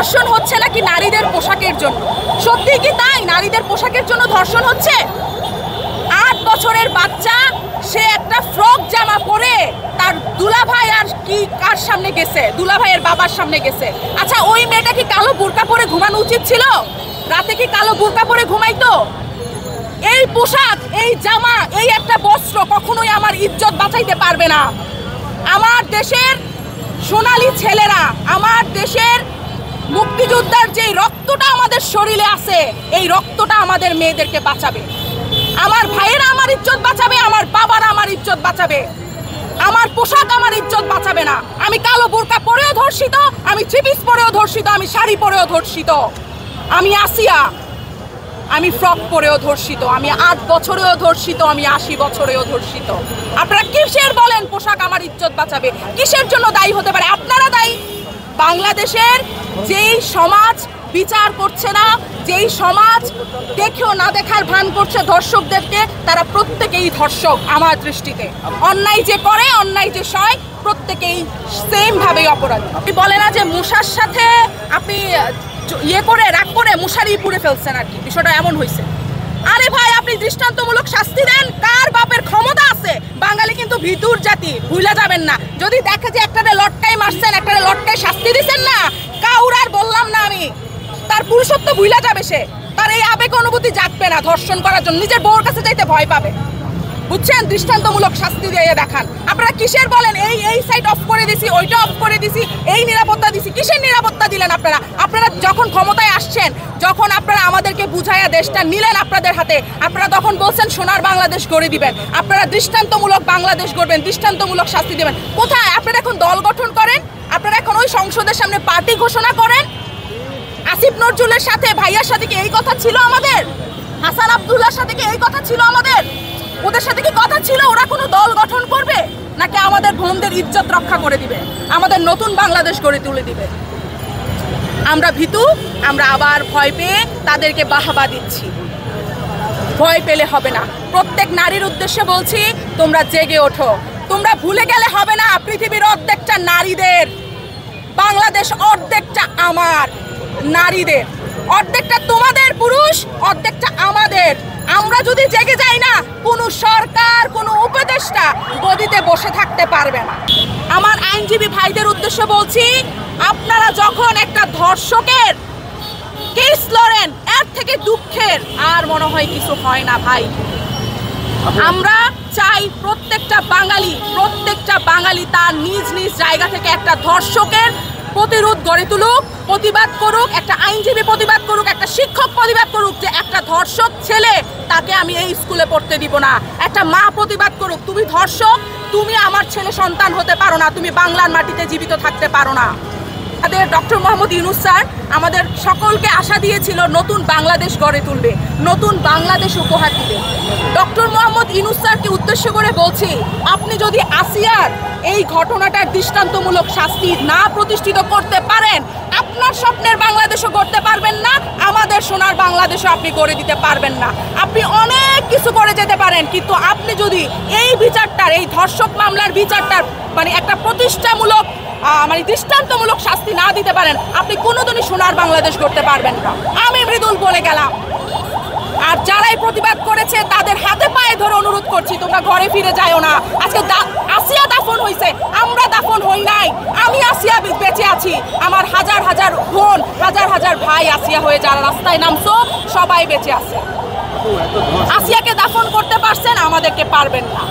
ধর্ষণ হচ্ছে নাকি নারীদের পোশাকের জন্য? সত্যি কি তাই? নারীদের পোশাকের জন্য ধর্ষণ হচ্ছে? 8 বছরের বাচ্চা, সে একটা ফ্রক জামা পরে তার দুলাভাই আর কি কার সামনে গেছে? দুলাভাইয়ের বাবার সামনে গেছে। আচ্ছা, ওই মেয়েটা কি কালো বোরকা পরে ঘুমানো উচিত ছিল? রাতে কি কালো বোরকা পরে ঘুমাইতো? এই পোশাক, এই জামা, এই একটা বস্ত্র কখনোই আমার ইজ্জত বাঁচাইতে পারবে না। আমার দেশের সোনালী ছেলেরা, আমার দেশের মুক্তিযোদ্ধার যে রক্তটা আমাদের শরীরে আছে, এই রক্তটা আমাদের মেয়েদেরকে বাঁচাবে। আমার ভাইয়েরা আমার ইজ্জত বাঁচাবে, আমার বাবারা আমার ইজ্জত বাঁচাবে। আমার পোশাক আমার ইজ্জত বাঁচাবে না। আমি কালো বোরকা পরেও ধর্ষিত, আমি থ্রি-পিস পরেও ধর্ষিত, আমি শাড়ি পরেও ধর্ষিত, আমি আসিয়া, আমি ফ্রক পরেও ধর্ষিত, আমি 8 বছরেও ধর্ষিত, আমি 80 বছরেও ধর্ষিত। আপনারা কিসের বলেন পোশাক আমার ইজ্জত বাঁচাবে? কিসের জন্য দায়ী হতে পারে? আপনারা দায়ী। বাংলাদেশের যেই সমাজ বিচার করছে না, যেই সমাজ দেখেও না দেখার ভান করছে ধর্ষকদেরকে, তারা প্রত্যেকেই ধর্ষক আমার দৃষ্টিতে। অন্যায় যে করে, অন্যায় যে সয়, প্রত্যেকেই সেম ভাবেই অপরাধী। আপনি বলে না যে মশার সাথে আপনি করে রাগ করে মশারি পুড়ে ফেলছেন আর কি, বিষয়টা এমন হয়েছে। আরে ভাই, আপনি দৃষ্টান্তমূলক শাস্তি দেন। কার বাপের ক্ষমতা আছে? বাঙালি কিন্তু ভিতুর জাতি, ভুলে যাবেন না। যদি দেখে যে একটারে লটকাই মারছেন, একটারে লটকাই শাস্তি দিচ্ছেন না, কাউর আর বললাম না আমি, তার পুরুষত্ব ভুলে যাবে সে, তার এই আবেগ অনুভূতি জাগবে না ধর্ষণ করার জন্য, নিজের বউর কাছে যাইতে ভয় পাবে। বুঝছেন? দৃষ্টান্তমূলক শাস্তি দিয়ে দেখান। আপনারা কিসের বলেন এই সাইট অফ করে দিছি, ওইটা অফ করে দিছি, এই নিরাপত্তা দিছি? কিসের নিরাপত্তা দিলেন আপনারা? আপনারা যখন ক্ষমতায় আসছেন, যখন আপনারা আমাদেরকে বুঝাইয়া দেশটা নিলেন আপনাদের হাতে, আপনারা তখন বলছেন সোনার বাংলাদেশ গড়ে দিবেন, আপনারা দৃষ্টান্তমূলক বাংলাদেশ গড়বেন, দৃষ্টান্তমূলক শাস্তি দেবেন। কোথায়? আপনারা এখন দল গঠন করেন, আপনারা এখন ওই সংসদের সামনে পার্টি ঘোষণা করেন। আসিফ নজরুলের সাথে, ভাইয়ার সাথে কি এই কথা ছিল আমাদের? হাসান আব্দুল্লাহর সাথে কি এই কথা ছিল আমাদের? ওদের সাথে কি কথা ছিল ওরা কোনো দল গঠন করবে, নাকি আমাদের বোনদের ইজ্জত রক্ষা করে দিবে, আমাদের নতুন বাংলাদেশ গড়ে তুলে দিবে? আমরা ভীতু, আমরা আবার ভয় পেয়ে তাদেরকে বাহবা দিচ্ছি। ভয় পেলে হবে না। প্রত্যেক নারীর উদ্দেশ্যে বলছি, তোমরা জেগে ওঠো। তোমরা ভুলে গেলে হবে না, পৃথিবীর অর্ধেকটা নারীদের, বাংলাদেশ অর্ধেকটা আমার নারীদের, অর্ধেকটা তোমাদের পুরুষ, অর্ধেকটা আমাদের। আমরা যদি জেগে যাই না, কোনো সরকার, কোনো উপদেষ্টা গদিতে বসে থাকতে পারবে না। আমার আইনজীবী ভাইদের উদ্দেশ্যে বলছি, আপনারা যখন একটা ধর্ষকের কেস লড়েন, এর থেকে দুঃখের আর মনে হয় কিছু হয় না ভাই। আমরা চাই প্রত্যেকটা বাঙালি তার নিজ নিজ জায়গা থেকে একটা ধর্ষকের প্রতিরোধ গড়ে তুলুক, প্রতিবাদ করুক, একটা আইনজীবী প্রতিবাদ করুক, একটা শিক্ষক প্রতিবাদ করুক যে একটা ধর্ষক ছেলে, তাকে আমি এই স্কুলে পড়তে দিব না। একটা মা প্রতিবাদ করুক, তুমি ধর্ষক, তুমি আমার ছেলে সন্তান হতে পারো না, তুমি বাংলার মাটিতে জীবিত থাকতে পারো না। আমাদের ডক্টর মোহাম্মদ ইউনূস স্যার আমাদের সকলকে আশা দিয়েছিল নতুন বাংলাদেশ গড়ে তুলবে, নতুন বাংলাদেশ উপহার দিবে। ডক্টর মোহাম্মদ ইউনূস স্যারকে উদ্দেশ্য করে বলছি, আপনি যদি আসিয়ার এই ঘটনাটার দৃষ্টান্তমূলক শাস্তি না প্রতিষ্ঠিত করতে পারেন, আপনার স্বপ্নের বাংলাদেশও গড়তে পারবেন না, আমাদের সোনার বাংলাদেশও আপনি করে দিতে পারবেন না। আপনি অনেক কিছু করে যেতে পারেন, কিন্তু আপনি যদি এই বিচারটার, এই ধর্ষক মামলার বিচারটার একটা প্রতিষ্ঠামূলক দৃষ্টান্তমূলক শাস্তি না দিতে পারেন, আপনি কোনোদিনই সোনার বাংলাদেশ করতে পারবেন না। আমি মৃদুল বলে গেলাম। আর যারাই প্রতিবাদ করেছে তাদের হাতে পায়ে ধরে অনুরোধ করছি, তোমরা ঘরে ফিরে যাও না। আজকে আসিয়া দাফন হয়েছে, আমরা দাফন হই নাই। আমি আসিয়া বেঁচে আছি, আমার হাজার হাজার বোন, হাজার হাজার ভাই আসিয়া হয়ে যারা রাস্তায় নামছো, সবাই বেঁচে আছে। আসিয়াকে দাফন করতে পারছেন, আমাদেরকে পারবেন না।